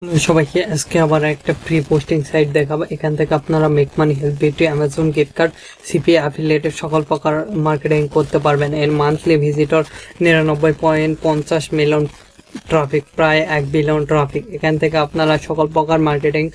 সবাইকে আজকে আবার একটা ফ্রি পোস্টিং সাইট দেখাবো। এখান থেকে আপনারা make money, help beauty, Amazon gift card, CPA affiliated সকল প্রকার মার্কেটিং করতে পারবেন। এর মান্থলি ভিজিটর 99.50 মিলিয়ন ট্রাফিক, প্রায় 1 বিলিয়ন ট্রাফিক। এখান থেকে আপনারা সকল প্রকার মার্কেটিং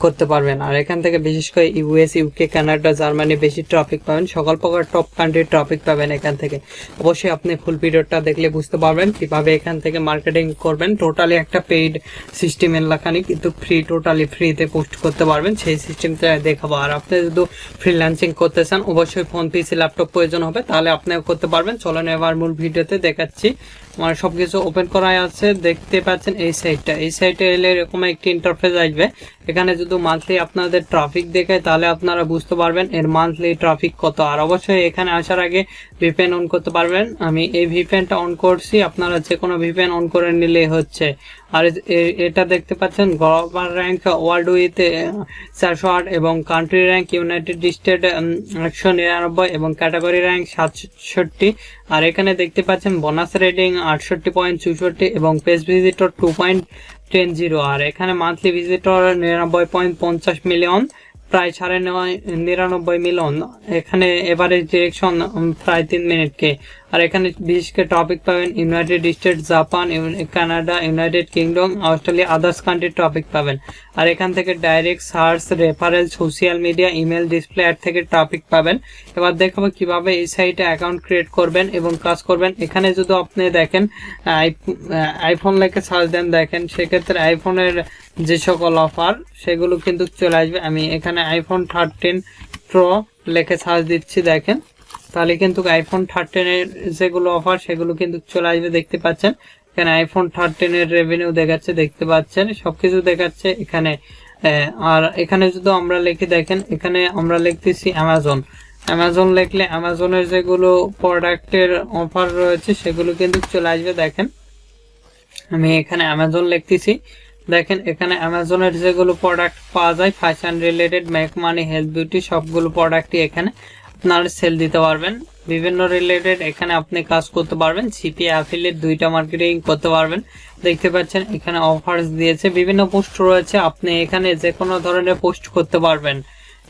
করতে পারবেন। আর এখান থেকে বিশেষ করে ইউএস, ইউকে, কানাডা, জার্মানি বেশি ট্রাফিক পাবেন। সকল প্রকার টপ কান্ট্রির ট্রাফিক পাবেন এখান থেকে। অবশ্যই আপনি ফুল ভিডিওটা দেখলে বুঝতে পারবেন কিভাবে এখান থেকে মার্কেটিং করবেন। টোটালি একটা পেইড সিস্টেম এলাকানি, কিন্তু ফ্রি, টোটালি ফ্রিতে পোস্ট করতে পারবেন, সেই সিস্টেমটা দেখাবো। আর আপনি যদি ফ্রিল্যান্সিং করতে চান অবশ্যই ফোন, পিসি, ল্যাপটপ প্রয়োজন হবে, তাহলে আপনিও করতে পারবেন। চলুন এবার মূল ভিডিওতে দেখাচ্ছি। আমার সবকিছু ওপেন করাই আছে, দেখতে পাচ্ছেন এই সাইটটা। এই সাইটে এলে এরকম একটি ইন্টারফেস আসবে। এখানে যদি মান্থলি আপনাদের ট্রাফিক দেখায় তাহলে আপনারা বুঝতে পারবেন এর মান্থলি ট্রাফিক কত। আর অবশ্যই এখানে আসার আগে ভিপিএন অন করতে পারবেন। আমি এই ভিপিএনটা অন করছি, আপনারা যে কোনো ভিপিএন অন করে নিলে হচ্ছে। আর এটা দেখতে পাচ্ছেন গ্লোবাল র্যাঙ্ক ওয়ার্ল্ড উইথ 408 এবং কান্ট্রি র্যাঙ্ক ইউনাইটেড স্টেট 199 এবং ক্যাটাগরি র্যাঙ্ক 67। আর এখানে দেখতে পাচ্ছেন বোনাস রেটিং 68.64 এবং পেজ ভিজিটর 2.10। আর এখানে মান্থলি ভিজিটর 99.50 মিলিয়ন, প্রায় 99.5 মিলিয়ন। এখানে এভারেজ ডিরেকশন প্রায় 3 মিনিটকে। আর এখানে বিশেষ করে টপিক পাবেন United state, Japan, Canada, United kingdom, Australia, others country topic পাবেন। আর এখান থেকে direct search, referral, social media, email, display ad থেকে টপিক পাবেন। এবার দেখাবো কিভাবে এই সাইটে অ্যাকাউন্ট ক্রিয়েট করবেন এবং কাজ করবেন। এখানে যদি আপনি দেখেন আইফোন লেখে সার্চ দেন, দেখেন সেক্ষেত্রে আইফোনের যে সকল অফার সেগুলো কিন্তু চলে আসবে। আমি এখানে আইফোন 13 প্রো লেখে সার্চ দিচ্ছি, দেখেন তাহলে কিন্তু আইফোন 13 এর যেগুলো অফার সেগুলো কিন্তু চলে আসবে। দেখতে পাচ্ছেন এখানে আইফোন 13 এর রেভিনিউ দেখাচ্ছে, দেখতে পাচ্ছেন সবকিছু দেখাচ্ছে এখানে। আর এখানে যদি আমরা লিখি, দেখেন এখানে আমরা লিখতেছি অ্যামাজন লিখলে অ্যামাজনের যেগুলো প্রোডাক্টের অফার রয়েছে সেগুলো কিন্তু চলে আসবে। দেখেন আমি এখানে অ্যামাজন লিখতেছি, দেখেন এখানে অ্যামাজনের যেগুলো প্রোডাক্ট পাওয়া যায় fashion related, make money, health beauty সবগুলো প্রোডাক্টই এখানে আপনারা সেল দিতে পারবেন। বিভিন্ন রিলেটেড এখানে আপনি কাজ করতে পারবেন। সিপিএ অ্যাফিলিয়েট 2টা মার্কেটিং করতে পারবেন। দেখতে পাচ্ছেন এখানে অফার্স দিয়েছে, বিভিন্ন পোস্ট রয়েছে, আপনি এখানে যে কোনো ধরনের পোস্ট করতে পারবেন।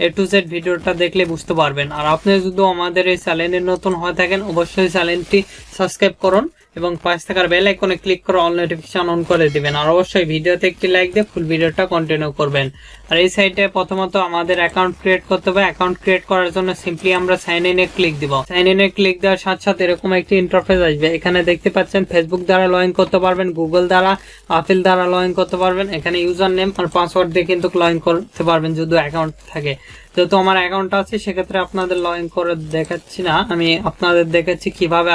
A to Z ভিডিওটা দেখলে বুঝতে পারবেন। আর আপনি যদি আমাদের এই চ্যানেলে নতুন হয়ে থাকেন অবশ্যই চ্যানেলটি সাবস্ক্রাইব করুন এবং পাশে থাকার বেল আইকনে ক্লিক করে অল নোটিফিকেশন অন করে দিবেন। আর অবশ্যই ভিডিওতে একটি লাইক দিয়ে ফুল ভিডিওটা কন্টিনিউ করবেন। আর এই সাইটে প্রথমত আমাদের অ্যাকাউন্ট ক্রিয়েট করতে হবে। অ্যাকাউন্ট ক্রিয়েট করার জন্য সিম্পলি আমরা সাইন ইনে ক্লিক দিব। সাইন ইনে ক্লিক দেওয়ার সাথে সাথে এরকম একটি ইন্টারফেস আসবে। এখানে দেখতে পাচ্ছেন ফেসবুক দ্বারা লগ ইন করতে পারবেন, গুগল দ্বারা, আপেল দ্বারা লগ ইন করতে পারবেন। এখানে ইউজার নেম আর পাসওয়ার্ড দিয়ে কিন্তু লগ ইন করতে পারবেন যদি অ্যাকাউন্ট থাকে। যেহেতু আমার অ্যাকাউন্ট আছে সেক্ষেত্রে আপনাদের লগ ইন করে দেখাচ্ছি না, আমি আপনাদের দেখাচ্ছি কিভাবে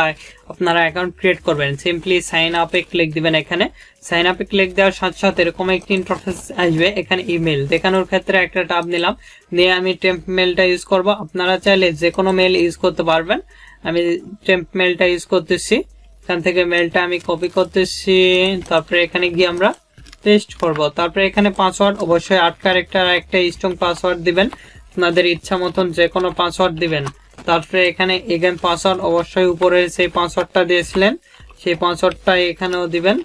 আপনারা অ্যাকাউন্ট ক্রিয়েট করবেন। সিম্পলি সাইন আপে ক্লিক দিবেন। এখানে সাইন আপে ক্লিক দেওয়ার সাথে সাথে এরকম একটি ইন্টারফেস আসবে। এখানে ইমেল দেখানোর ক্ষেত্রে একটা ট্যাব নিলাম, নিয়ে আমি টেম্প মেলটা ইউজ করব। আপনারা চাইলে যে কোনো মেল ইউজ করতে পারবেন। আমি টেম্প মেলটা ইউজ করতেছি। এখান থেকে মেলটা আমি কপি করতেছি, তারপরে এখানে গিয়ে আমরা পেস্ট করব। তারপরে এখানে পাসওয়ার্ড অবশ্যই 8 ক্যারেক্টার একটা স্ট্রং পাসওয়ার্ড দিবেন, আপনাদের ইচ্ছা মতন যে কোনো পাসওয়ার্ড দিবেন। তারপরে এখানে এগেন পাসওয়ার্ড অবশ্যই উপরে সেই পাসওয়ার্ডটা দিয়েছিলেন সেই পাসওয়ার্ডটা এখানেও দিবেন।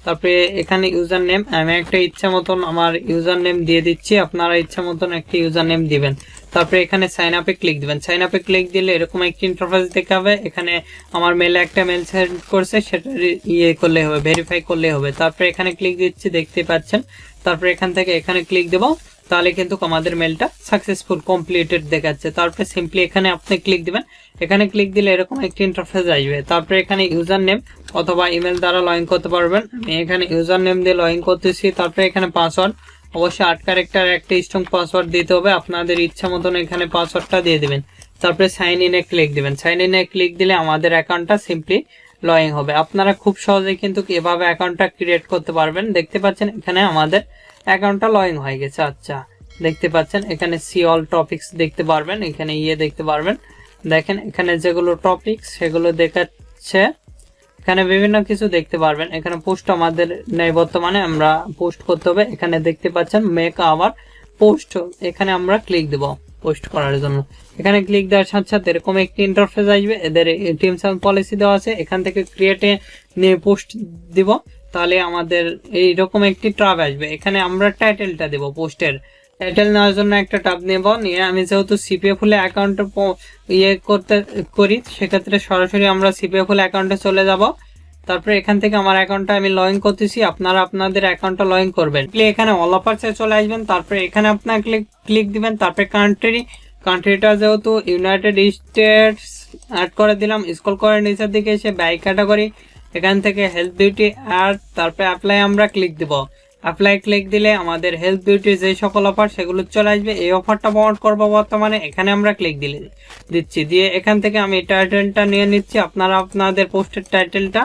তারপরে এখানে ইউজার নেম আমি একটা ইচ্ছা মতন আমার ইউজার নেম দিয়ে দিচ্ছি, আপনারা ইচ্ছা মতন একটা ইউজার নেম দিবেন। তারপরে এখানে সাইন আপে ক্লিক দিবেন। সাইন আপে ক্লিক দিলে এরকম একটি ইন্টারফেস দেখাবে। এখানে আমার মেলে একটা মেল সেন্ড করছে, সেটা ইয়ে করলে হবে, ভেরিফাই করলে হবে। তারপরে এখানে ক্লিক দিচ্ছি, দেখতে পাচ্ছেন। তারপরে এখান থেকে এখানে ক্লিক দেব, তাহলে কিন্তু আমাদের মেলটা সাকসেসফুল কমপ্লিটেড দেখাচ্ছে। তারপরে সিম্পলি এখানে আপনি ক্লিক দিবেন। এখানে ক্লিক দিলে এরকম একটি ইন্টারফেস আসবে। তারপরে এখানে ইউজার নেম অথবা ইমেল দ্বারা লগ ইন করতে পারবেন। আমি এখানে ইউজার নেম দিয়ে লগ ইন করতেছি। তারপরে এখানে পাসওয়ার্ড অবশ্যই 8 ক্যারেক্টার একটা স্ট্রং পাসওয়ার্ড দিতে হবে, আপনাদের ইচ্ছা মতন এখানে পাসওয়ার্ডটা দিয়ে দিবেন। তারপরে সাইন ইনে ক্লিক দিবেন। সাইন ইনে ক্লিক দিলে আমাদের অ্যাকাউন্টটা সিম্পলি লগ ইন হবে। আপনারা খুব সহজেই কিন্তু এভাবে অ্যাকাউন্টটা ক্রিয়েট করতে পারবেন। দেখতে পাচ্ছেন এখানে আমাদের অ্যাকাউন্টটা লগ ইন হয়ে গেছে। আচ্ছা, দেখতে পাচ্ছেন এখানে সি অল টপিকস দেখতে পারবেন, এখানে দেখতে পারবেন। দেখেন এখানে যেগুলো টপিকস সেগুলো দেখাচ্ছে, এখানে বিভিন্ন কিছু দেখতে পারবেন। এখানে পোস্ট আমাদের নেই, বর্তমানে আমরা পোস্ট করতে হবে। এখানে দেখতে পাচ্ছেন মেক আওয়ার পোস্ট, এখানে আমরা ক্লিক দেব পোস্ট করার জন্য। এখানে ক্লিক দেওয়ার সাথে সাথে এরকম একটি ইন্টারফেস আসবে। এদের টিমস এন্ড পলিসি দেওয়া আছে, এখান থেকে ক্রিয়েট নিয়ে পোস্ট দিব। তাহলে আমাদের এইরকম একটি ট্যাব আসবে। এখানে আমরা টাইটেলটা দেব, পোস্টের টাইটেল নেওয়ার জন্য একটা ট্যাব নেব, নিয়ে আমি যেহেতু সিপিএ ফুল অ্যাকাউন্টে করি সেক্ষেত্রে সরাসরি আমরা সিপিএ ফুল অ্যাকাউন্টে চলে যাব। তারপরে এখান থেকে আমার অ্যাকাউন্টটা আমি লগ ইন করতেছি, আপনারা আপনাদের অ্যাকাউন্টটা লগ ইন করবেন। এখানে অল অফার্সে চলে আসবেন, তারপরে এখানে আপনার ক্লিক দিবেন। তারপরে কান্ট্রিটা যেহেতু ইউনাইটেড স্টেটস অ্যাড করে দিলাম। স্ক্রল করে নিচের দিকে এসে বাই ক্যাটাগরি, এখান থেকে হেলথ বিউটি অ্যাড, তারপরে অ্যাপ্লাই আমরা ক্লিক দিব। অ্যাপ্লাই ক্লিক দিলে আমাদের হেলথ বিউটির যে সকল অফার সেগুলো চলে আসবে। এই অফারটা প্রমোট করবো বর্তমানে, এখানে আমরা ক্লিক দিয়ে এখান থেকে আমি টাইটেলটা নিয়ে নিচ্ছি। আপনারা আপনাদের পোস্টের টাইটেলটা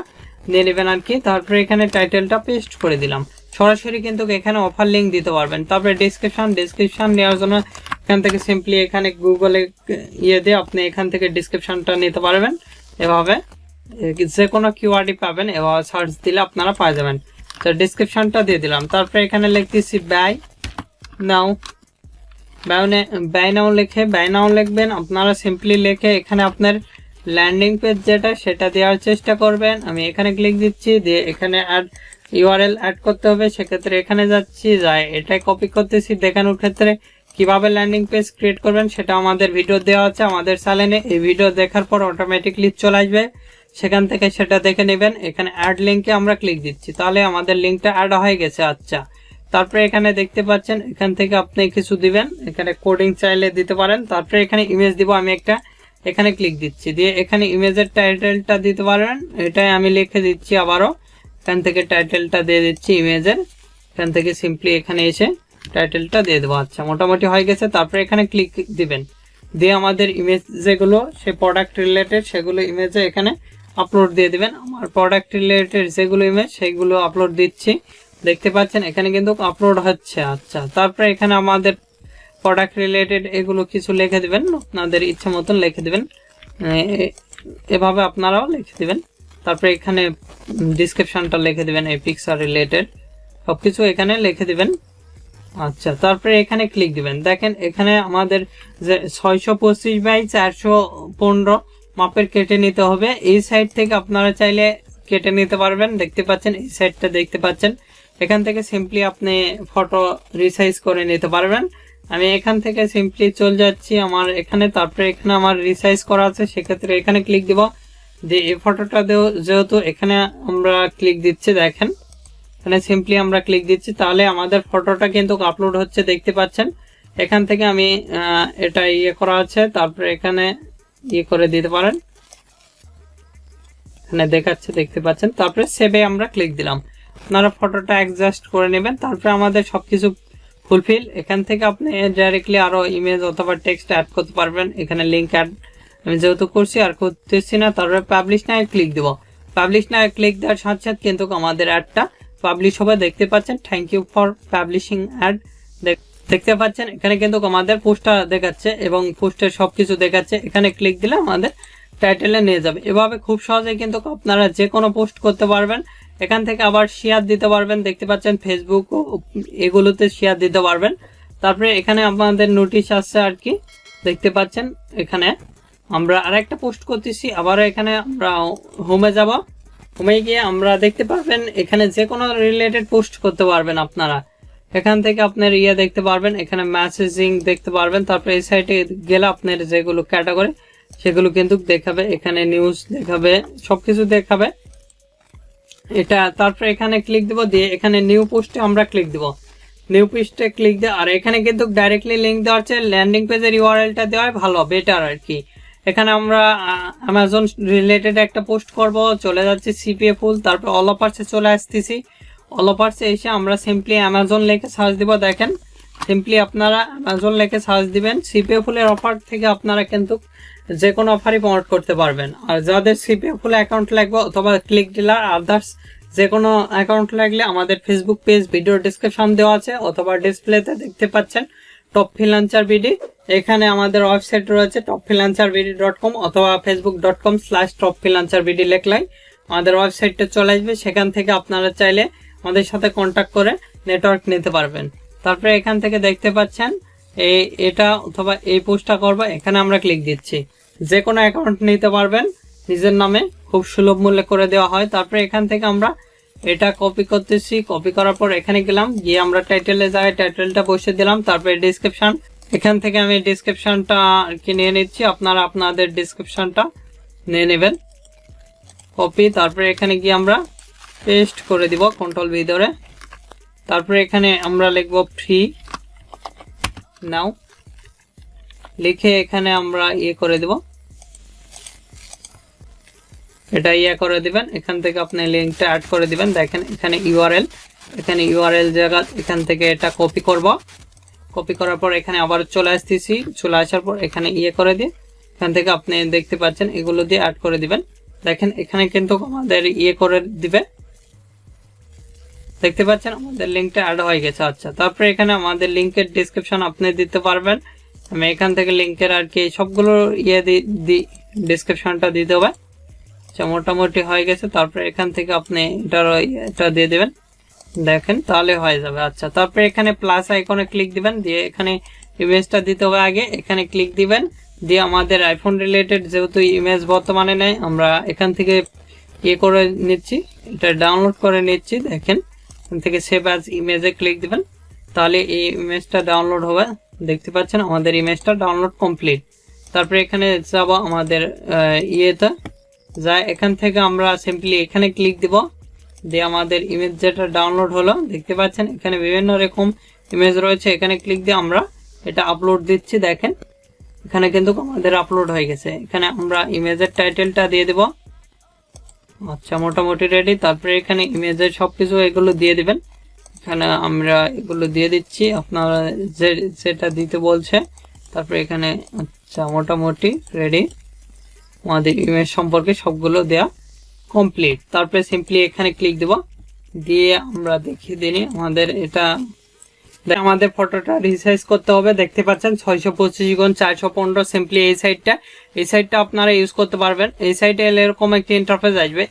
নিয়ে নেবেন আর কি। তারপরে এখানে টাইটেলটা পেস্ট করে দিলাম। সরাসরি কিন্তু এখানে অফার লিঙ্ক দিতে পারবেন। তারপরে ডিসক্রিপশন নেওয়ার জন্য এখান থেকে সিম্পলি এখানে গুগলে দিয়ে আপনি এখান থেকে ডিসক্রিপশনটা নিতে পারবেন। এভাবে যে কোনো কিওয়ার্ডই পাবেন, এভাবে সার্চ দিলে আপনারা পেয়ে যাবেন। তো ডিসক্রিপশনটা দিয়ে দিলাম। তারপরে এখানে লিখতেছি বাই নাও লিখবেন। আপনারা সিম্পলি লিখে এখানে আপনার ল্যান্ডিং পেজ যেটা সেটা দেওয়ার চেষ্টা করবেন। আমি এখানে ক্লিক দিচ্ছি, দিয়ে এখানে ইউআরএল অ্যাড করতে হবে। সেক্ষেত্রে এখানে যাচ্ছি, এটাই কপি করতেছি। দেখানোর ক্ষেত্রে কিভাবে ল্যান্ডিং পেজ ক্রিয়েট করবেন সেটা আমাদের ভিডিও দেওয়া আছে আমাদের চ্যানেলে। এই ভিডিও দেখার পর অটোমেটিকলি চলে আসবে, সেখান থেকে সেটা দেখে নেবেন। এখানে অ্যাড লিঙ্কে আমরা ক্লিক দিচ্ছি, তাহলে আমাদের লিঙ্কটা অ্যাড হয়ে গেছে। আচ্ছা, তারপরে এখানে দেখতে পাচ্ছেন এখান থেকে আপনি কিছু দিবেন, এখানে কোডিং চাইলে দিতে পারেন। তারপরে এখানে ইমেজ দিব, আমি একটা এখানে ক্লিক দিচ্ছি, দিয়ে এখানে ইমেজের টাইটেলটা দিতে পারবেন। এটাই আমি লিখে দিচ্ছি আবারও, এখান থেকে টাইটেলটা দিয়ে দিচ্ছি ইমেজের। এখান থেকে সিম্পলি এখানে এসে টাইটেলটা দিয়ে দেবো। আচ্ছা, মোটামুটি হয়ে গেছে। তারপরে এখানে ক্লিক দিবেন, দিয়ে আমাদের ইমেজ যেগুলো সে প্রোডাক্ট রিলেটেড সেগুলো ইমেজে এখানে আপলোড দিয়ে দিবেন। আমার প্রোডাক্ট রিলেটেড যেগুলো ইমেজ সেগুলো আপলোড দিচ্ছি, দেখতে পাচ্ছেন এখানে কিন্তু আপলোড হচ্ছে। আচ্ছা, তারপরে এখানে আমাদের প্রোডাক্ট রিলেটেড এগুলো কিছু লিখে দিবেন, আপনাদের ইচ্ছা মতন লিখে দিবেন, এভাবে আপনারাও লিখে দিবেন। তারপরে এখানে ডিসক্রিপশনটা লিখে দিবেন, এই পিকচার রিলেটেড সবকিছু এখানে লিখে দিবেন। আচ্ছা, তারপরে এখানে ক্লিক দিবেন। দেখেন এখানে আমাদের যে 625/415 মাপের কেটে নিতে হবে। এই সাইড থেকে আপনারা চাইলে কেটে নিতে পারবেন। দেখতে পাচ্ছেন এই সাইডটা দেখতে পাচ্ছেন, এখান থেকে সিম্পলি আপনি ফটো রিসাইজ করে নিতে পারবেন। আমি এখান থেকে সিম্পলি চলে যাচ্ছি আমার এখানে, তারপরে এখানে আমার রিসাইজ করা আছে, সেক্ষেত্রে এখানে ক্লিক দিব। যে এই ফটোটা যেহেতু এখানে আমরা ক্লিক দিচ্ছি, দেখেন এখানে সিম্পলি আমরা ক্লিক দিচ্ছি, তাহলে আমাদের ফটোটা কিন্তু আপলোড হচ্ছে, দেখতে পাচ্ছেন। এখান থেকে আমি এটা করা আছে, তারপরে এখানে করে দিতে পারেন, এখানে দেখাচ্ছে দেখতে পাচ্ছেন। তারপরে সেভে আমরা ক্লিক দিলাম। আপনারা ফটোটা অ্যাডজাস্ট করে নেবেন। তারপরে আমাদের সবকিছু ফুলফিল। এখান থেকে আপনি ডাইরেক্টলি আরো ইমেজ অথবা টেক্সট অ্যাড করতে পারবেন। এখানে লিঙ্ক অ্যাড আমি যেহেতু করছি আর করতেছি না। তারপরে পাবলিশ নাও ক্লিক দিব। পাবলিশ নাও ক্লিক দেওয়ার সাথে সাথে কিন্তু আমাদের অ্যাডটা পাবলিশ হবে, দেখতে পাচ্ছেন। Thank you for publishing ad, দেখতে পাচ্ছেন এখানে কিন্তু আমাদের পোস্টটা দেখাচ্ছে এবং পোস্টের সবকিছু দেখাচ্ছে। এখানে ক্লিক দিলে আমাদের টাইটেলে নিয়ে যাবে। এভাবে খুব সহজে কিন্তু আপনারা যে কোনো পোস্ট করতে পারবেন। এখান থেকে আবার শেয়ার দিতে পারবেন, দেখতে পাচ্ছেন ফেসবুক এগুলোতে শেয়ার দিতে পারবেন। তারপরে এখানে আপনাদের নোটিশ আসছে আর কি, দেখতে পাচ্ছেন। এখানে আমরা আরেকটা পোস্ট করতেছি, আবার এখানে আমরা হোমে যাব। হোমে গিয়ে আমরা দেখতে পারবেন এখানে যে কোনো রিলেটেড পোস্ট করতে পারবেন আপনারা। এখান থেকে আপনার দেখতে পারবেন, এখানে মেসেজিং দেখতে পারবেন। তারপরে এই সাইটে গেলে আপনার যেগুলো ক্যাটাগরি সেগুলো কিন্তু দেখাবে, এখানে নিউজ দেখাবে, সবকিছু দেখাবে এটা। তারপরে এখানে ক্লিক দিব, দিয়ে এখানে নিউ পোস্টে আমরা ক্লিক দিব। নিউ পোস্টে ক্লিক দিয়ে আর এখানে কিন্তু ডাইরেক্টলি লিঙ্ক দেওয়া হচ্ছে, ল্যান্ডিং পেজের ইউআরএলটা দেওয়া ভালো, বেটার আর কি। এখানে আমরা অ্যামাজন রিলেটেড একটা পোস্ট করব, চলে যাচ্ছি সিপিএ ফুল, তারপর অল অফার্সে চলে আসতেছি। অল অফার্সে এসে আমরা সিম্পলি অ্যামাজন লিখে সার্চ দিব। দেখেন সিম্পলি আপনারা অ্যামাজন লিখে সার্চ দিবেন। সিপিএ ফুলের অফার থেকে আপনারা কিন্তু যে কোনো অফারই প্রমোট করতে পারবেন। আর যাদের সিপিএ ফুল অ্যাকাউন্ট লাগবে অথবা ক্লিক ডিলার আদার্স যে কোনো অ্যাকাউন্ট লাগলে আমাদের ফেসবুক পেজ ভিডিও ডিসক্রিপশন দেওয়া আছে, অথবা ডিসপ্লেতে দেখতে পাচ্ছেন টপ ফ্রিল্যান্সার বিডি। এখানে আমাদের ওয়েবসাইট রয়েছে topfreelancerbd.com অথবা facebook.com/topfreelancerbd লেখলাই আমাদের ওয়েবসাইটটা চলে আসবে। সেখান থেকে আপনারা চাইলে আমাদের সাথে কন্ট্যাক্ট করে নেটওয়ার্ক নিতে পারবেন। তারপরে এখান থেকে দেখতে পাচ্ছেন এটা অথবা এই পোস্টটা করবো, এখানে আমরা ক্লিক দিচ্ছি। যে কোনো অ্যাকাউন্ট নিতে পারবেন নিজের নামে, খুব সুলভ মূল্যে করে দেওয়া হয়। তারপরে এখান থেকে আমরা এটা কপি করতেছি, কপি করার পর এখানে গেলাম, গিয়ে আমরা টাইটেলের জায়গায় টাইটেলটা বসে দিলাম, তারপরে ডেসক্রিপশন, এখান থেকে আমি ডেসক্রিপশনটা আর কি নিয়ে নিচ্ছি, আপনারা আপনাদের ডেসক্রিপশনটা নিয়ে নেবেন কপি। তারপরে এখানে গিয়ে আমরা পেস্ট করে দিব কন্ট্রোল ভি ধরে। তারপরে এখানে আমরা লিখব ফ্রি নাও, লিখে এখানে আমরা করে দেব, এটা করে দিবেন। এখান থেকে আপনি লিঙ্কটা অ্যাড করে দিবেন। দেখেন এখানে ইউআরএল, এখানে ইউআরএল জায়গা এখান থেকে এটা কপি করব, কপি করার পর এখানে আবার চলে আসতেছি, চলে আসার পর এখানে করে দিয়ে এখান থেকে আপনি দেখতে পাচ্ছেন এগুলো দিয়ে অ্যাড করে দিবেন। দেখেন এখানে কিন্তু আমাদের করে দিবে, দেখতে পাচ্ছেন আমাদের লিঙ্কটা অ্যাড হয়ে গেছে। আচ্ছা, তারপরে এখানে আমাদের লিঙ্কের ডেসক্রিপশন আপনি দিতে পারবেন। আমি এখান থেকে লিঙ্কের আর কি সবগুলো ডেসক্রিপশনটা দিতে হবে। আচ্ছা, মোটামুটি হয়ে গেছে। তারপরে এখান থেকে আপনি এটা দিয়ে দেবেন, দেখেন তাহলে হয়ে যাবে। আচ্ছা, তারপরে এখানে প্লাস আইকনে ক্লিক দিবেন, দিয়ে এখানে ইমেজটা দিতে হবে আগে, এখানে ক্লিক দিবেন, দিয়ে আমাদের আইফোন রিলেটেড যেহেতু ইমেজ বর্তমানে নেই, আমরা এখান থেকে করে নিচ্ছি, এটা ডাউনলোড করে নিচ্ছি। দেখেন এখান থেকে সেভ অ্যাজ ইমেজে ক্লিক দিবেন, তাহলে এই ইমেজটা ডাউনলোড হবে। দেখতে পাচ্ছেন আমাদের ইমেজটা ডাউনলোড কমপ্লিট। তারপরে এখানে যাব আমাদের যা, এখান থেকে আমরা সিম্পলি এখানে ক্লিক দিব, দিয়ে আমাদের ইমেজ যেটা ডাউনলোড হলো, দেখতে পাচ্ছেন এখানে বিভিন্ন রকম ইমেজ রয়েছে, এখানে ক্লিক দিয়ে আমরা এটা আপলোড দিচ্ছি। দেখেন এখানে কিন্তু আমাদের আপলোড হয়ে গেছে। এখানে আমরা ইমেজের টাইটেলটা দিয়ে দেব। আচ্ছা, মোটামুটি রেডি। তারপরে এখানে ইমেজের সবকিছু এগুলো দিয়ে দিবেন, এখানে আমরা এগুলো দিয়ে দিচ্ছি আপনারা যেটা দিতে বলছে। তারপরে এখানে আচ্ছা, মোটামুটি রেডি, আমাদের ইমেজ সম্পর্কে সবগুলো দেয়া কমপ্লিট। তারপরে সিম্পলি এখানে ক্লিক দেব, দিয়ে আমরা দেখিয়ে দিই আমাদের এটা, আমাদের ফটোটা রিসাইজ করতে হবে। দেখতে পাচ্ছেন 625x415। সিম্পলি এই সাইটটা আপনারা ইউজ করতে পারবেন। এই সাইটে এলে এরকম একটি ইন্টারফেস আসবে,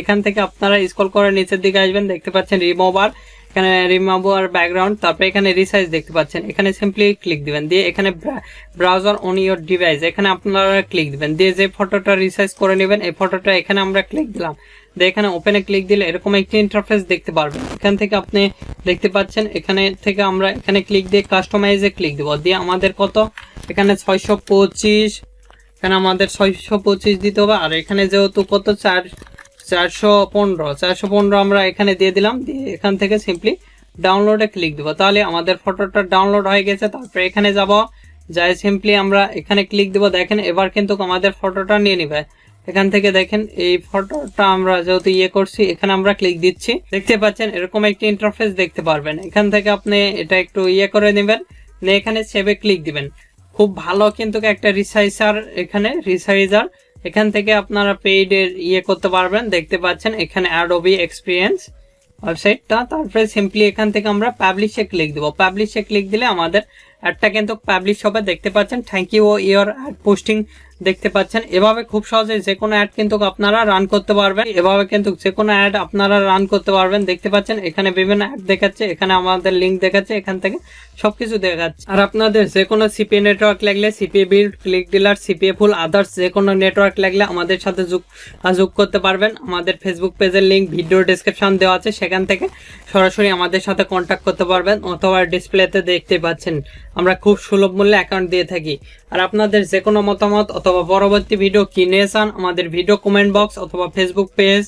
এখান থেকে আপনারা স্ক্রল করে নিচের দিকে আসবেন, দেখতে পাচ্ছেন রিমুভার, এখানে রিমুভার ব্যাকগ্রাউন্ড, তারপরে এখানে রিসাইজ দেখতে পাচ্ছেন, এখানে সিম্পলি ক্লিক দিবেন, দিয়ে এখানে ব্রাউজার অন ইওর ডিভাইস, এখানে আপনারা ক্লিক দিবেন, দিয়ে যে ফটোটা রিসাইজ করে নেবেন এই ফটোটা এখানে আমরা ক্লিক দিলাম, দিয়ে এখানে ওপেনে ক্লিক দিলে এরকম একটি ইন্টারফেস দেখতে পারবেন। এখান থেকে আপনি দেখতে পাচ্ছেন, এখানে থেকে আমরা এখানে ক্লিক দিয়ে কাস্টমাইজে ক্লিক দেব, দিয়ে আমাদের কত এখানে 625, এখানে আমাদের 625 দিতে হবে। আর এখানে যেহেতু কত 415 আমরা এখানে দিয়ে দিলাম, দিয়ে এখান থেকে সিম্পলি ডাউনলোডে ক্লিক দেবো, তাহলে আমাদের ফটোটা ডাউনলোড হয়ে গেছে। তারপরে এখানে যাই সিম্পলি আমরা এখানে ক্লিক দেবো। দেখেন এবার কিন্তু আমাদের ফটোটা নিয়ে নিবে। এখান থেকে দেখেন এই ফটোটা আমরা যেহেতু করছি, এখানে আমরা ক্লিক দিচ্ছি, দেখতে পাচ্ছেন এরকম একটি ইন্টারফেস দেখতে পারবেন। এখান থেকে আপনি এটা একটু করে নেবেন, এখানে সেভে ক্লিক দিবেন। খুব ভালো কিন্তু একটা রিসাইজার, এখান থেকে আপনারা পেইড করতে পারবেন। দেখতে পাচ্ছেন এখানে অ্যাডোবি এক্সপিরিয়েন্স ওয়েবসাইটটা। তারপরে সিম্পলি এখান থেকে আমরা পাবলিশে ক্লিক দেবো, পাবলিশে ক্লিক দিলে আমাদের অ্যাডটা কিন্তু পাবলিশ হবে। দেখতে পাচ্ছেন thank you your ad posting, দেখতে পাচ্ছেন এভাবে খুব সহজে যে কোনো অ্যাড কিন্তু আপনারা রান করতে পারবেন, এভাবে কিন্তু যে কোনো অ্যাড আপনারা রান করতে পারবেন। দেখতে পাচ্ছেন এখানে বিভিন্ন অ্যাড দেখাচ্ছে, এখানে আমাদের লিঙ্ক দেখাচ্ছে, এখান থেকে সবকিছু দেখাচ্ছে। আর আপনাদের যে কোনো সিপিএ নেটওয়ার্ক লাগলে, CPA build, click dealer, CPA full, others যে কোনো নেটওয়ার্ক লাগলে আমাদের সাথে যোগ করতে পারবেন। আমাদের ফেসবুক পেজের লিঙ্ক ভিডিও ডেসক্রিপশন দেওয়া আছে, সেখান থেকে সরাসরি আমাদের সাথে কন্ট্যাক্ট করতে পারবেন, অথবা ডিসপ্লেতে দেখতে পাচ্ছেন আমরা খুব সুলভ মূল্যে অ্যাকাউন্ট দিয়ে থাকি। আর আপনাদের যে কোনো মতামত অথবা পরবর্তী ভিডিও কি নিয়ে চান, আমাদের ভিডিও কমেন্ট বক্স অথবা Facebook page,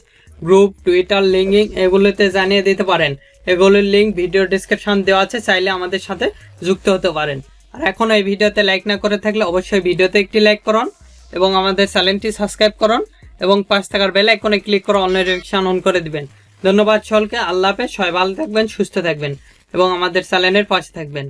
group, Twitter linking এগুলোতে জানিয়ে দিতে পারেন। এগুলোর লিঙ্ক ভিডিও ডেসক্রিপশন দেওয়া আছে, চাইলে আমাদের সাথে যুক্ত হতে পারেন। আর এখন এই ভিডিওতে লাইক না করে থাকলে অবশ্যই ভিডিওতে একটি লাইক করুন এবং আমাদের চ্যানেলটি সাবস্ক্রাইব করুন এবং পাশ থাকার বেল আইকনে ক্লিক করে অল নোটিফিকেশন অন করে দিবেন। ধন্যবাদ সকলকে, আল্লাহ হাফেজ, সবাই ভালো থাকবেন, সুস্থ থাকবেন এবং আমাদের চ্যানেলের পাশে থাকবেন।